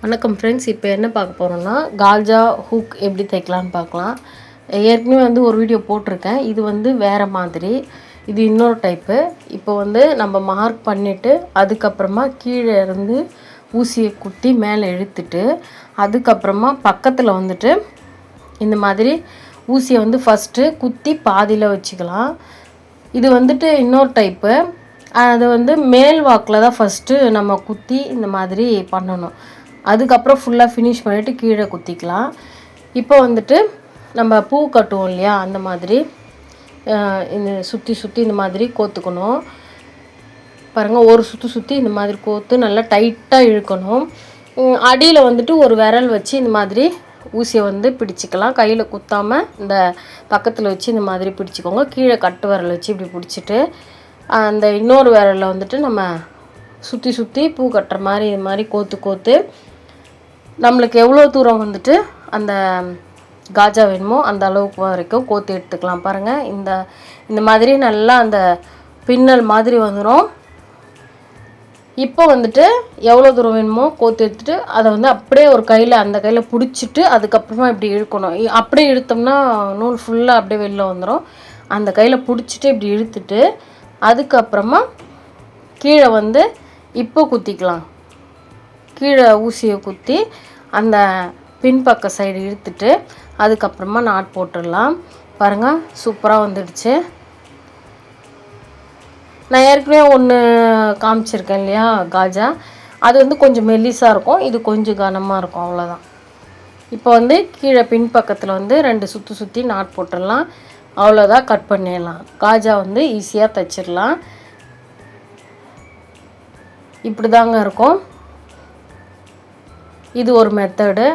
வணக்கம் ஃப்ரெண்ட்ஸ். இப்போ என்ன பார்க்க போகிறோம்னா காஜா ஹூக் எப்படி தைக்கலான்னு பார்க்கலாம். ஏற்கனவே ஒரு வீடியோ போட்டிருக்கேன். இது வேறு மாதிரி, இது இன்னொரு டைப்பு. இப்போ நம்ம மார்க் பண்ணிவிட்டு அதுக்கப்புறமா கீழே இருந்து ஊசியை குத்தி மேலே இழுத்துட்டு அதுக்கப்புறமா பக்கத்தில் இந்த மாதிரி ஊசியை ஃபஸ்ட்டு குத்தி பாதியில் வச்சுக்கலாம். இது இன்னொரு டைப்பு. அது மேல் வாக்கில் தான் ஃபஸ்ட்டு நம்ம குத்தி இந்த மாதிரி பண்ணணும். அதுக்கப்புறம் ஃபுல்லாக ஃபினிஷ் பண்ணிவிட்டு கீழே குத்திக்கலாம். இப்போ நம்ம பூ கட்டுவோம் இல்லையா, அந்த மாதிரி இந்த சுற்றி இந்த மாதிரி கோத்துக்கணும். பாருங்கள், ஒரு சுற்றி இந்த மாதிரி கோத்து நல்லா டைட்டாக இழுக்கணும். அடியில் ஒரு விரல் வச்சு இந்த மாதிரி ஊசியை பிடிச்சிக்கலாம். கையில் குத்தாமல் இந்த பக்கத்தில் வச்சு இந்த மாதிரி பிடிச்சிக்கோங்க. கீழே கட்டு விரல் வச்சு இப்படி பிடிச்சிட்டு அந்த இன்னொரு விரலில் நம்ம சுற்றி பூ கட்டுற மாதிரி இது மாதிரி கோத்து நம்மளுக்கு எவ்வளோ தூரம் அந்த காஜா வேணுமோ அந்த அளவுக்கு வரைக்கும் கோத்து எடுத்துக்கலாம். பாருங்கள், இந்த மாதிரி நல்லா அந்த பின்னல் மாதிரி வந்துடும். இப்போ எவ்வளோ தூரம் வேணுமோ கோத்து எடுத்துகிட்டு அதை அப்படியே ஒரு கையில் அந்த கையில் பிடிச்சிட்டு அதுக்கப்புறமா இப்படி இழுக்கணும். அப்படியே இழுத்தோம்னா நூல் ஃபுல்லாக அப்படியே வெளில வந்துடும். அந்த கையில் பிடிச்சிட்டு இப்படி இழுத்துட்டு அதுக்கப்புறமா கீழே இப்போ குத்திக்கலாம். கீழே ஊசியை குத்தி அந்த பின்பக்க சைடு இழுத்துட்டு அதுக்கப்புறமா நாட் போட்டுடலாம். பாருங்கள், சூப்பராக வந்துடுச்சு. நான் ஏற்கனவே ஒன்று காமிச்சிருக்கேன் இல்லையா காஜா, அது கொஞ்சம் மெல்லிஸாக இருக்கும், இது கொஞ்சம் கனமாக இருக்கும், அவ்வளோதான். இப்போ கீழே பின்பக்கத்தில் 2 சுற்றி நாட் போட்டுடலாம். அவ்வளோதான், கட் பண்ணிடலாம். காஜா ஈஸியாக தைச்சிடலாம். இப்படி தாங்க இருக்கும். இது ஒரு மெத்தடு.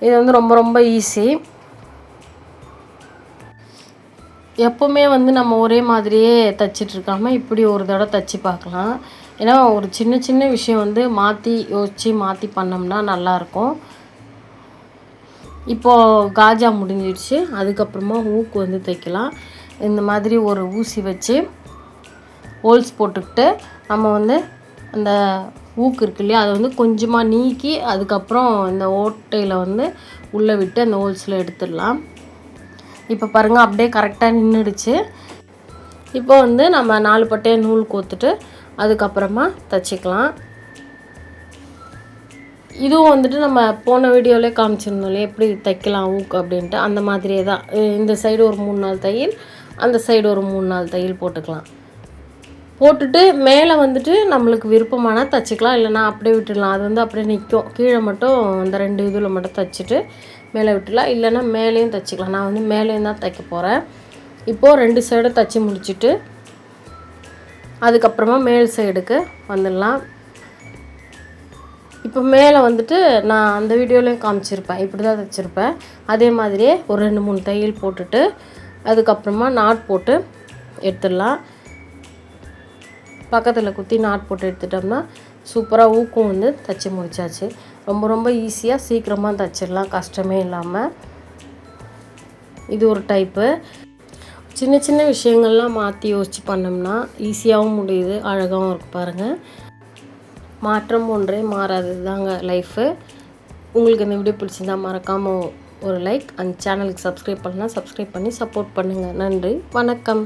இது ரொம்ப ரொம்ப ஈஸி. எப்போவுமே நம்ம ஒரே மாதிரியே தைச்சிட்ருக்காமல் இப்படி ஒரு தடவை தைச்சி பார்க்கலாம். ஏன்னா ஒரு சின்ன விஷயம் மாற்றி யோசித்து மாற்றி பண்ணோம்னா நல்லாயிருக்கும். இப்போது காஜா முடிஞ்சிடுச்சு. அதுக்கப்புறமா ஹூக்கு தைக்கலாம். இந்த மாதிரி ஒரு ஊசி வச்சு ஹோல்ஸ் போட்டுக்கிட்டு நம்ம அந்த ஊக்கு இருக்கு இல்லையா, அதை கொஞ்சமாக நீக்கி அதுக்கப்புறம் இந்த ஓட்டையில் உள்ளே விட்டு அந்த ஹோல்ஸில் எடுத்துடலாம். இப்போ பாருங்கள், அப்படியே கரெக்டாக நின்றுடுச்சு. இப்போ நம்ம 4 பட்டையை நூல் கோத்துட்டு அதுக்கப்புறமா தைச்சிக்கலாம். இதுவும் நம்ம போன வீடியோவிலே காமிச்சிருந்தோம் இல்லையா, எப்படி தைக்கலாம் ஊக்கு அப்படின்ட்டு. அந்த மாதிரியே தான். இந்த சைடு ஒரு 3-4 தையல், அந்த சைடு ஒரு 3-4 தையல் போட்டுக்கலாம். போட்டுட்டு மேலே நம்மளுக்கு விருப்பமான தைச்சிக்கலாம், இல்லைனா அப்படியே விட்டுடலாம். அது அப்படியே நிற்கும். கீழே மட்டும் இந்த 2 இதில் மட்டும் தைச்சிட்டு மேலே விட்டுடலாம், இல்லைனா மேலேயும் தைச்சிக்கலாம். நான் மேலேயும் தான் தைக்க போகிறேன். இப்போது 2 சைடும் தைச்சி முடிச்சுட்டு அதுக்கப்புறமா மேல் சைடுக்கு வந்துடலாம். இப்போ மேலே நான் அந்த வீடியோலையும் காமிச்சிருப்பேன், இப்படி தான் தைச்சிருப்பேன். அதே மாதிரியே ஒரு 2-3 தையல் போட்டுட்டு அதுக்கப்புறமா நாட் போட்டு எடுத்துடலாம். பக்கத்தில் குத்தி நாட் போட்டு எடுத்துட்டோம்னா சூப்பராக ஊக்கும் தைச்சி முடிச்சாச்சு. ரொம்ப ரொம்ப ஈஸியாக சீக்கிரமாக தைச்சிடலாம், கஷ்டமே இல்லாமல். இது ஒரு டைப்பு. சின்ன விஷயங்கள்லாம் மாற்றி யோசித்து பண்ணோம்னா ஈஸியாகவும் முடியுது, அழகாகவும் இருக்குது. பாருங்கள், மாற்றம் ஒன்றே மாறாதது தாங்க லைஃபு. உங்களுக்கு இந்த வீடியோ பிடிச்சிருந்தா மறக்காமல் ஒரு லைக், அந்த சேனலுக்கு சப்ஸ்கிரைப் பண்ணலாம், சப்ஸ்கிரைப் பண்ணி சப்போர்ட் பண்ணுங்கள். நன்றி, வணக்கம்.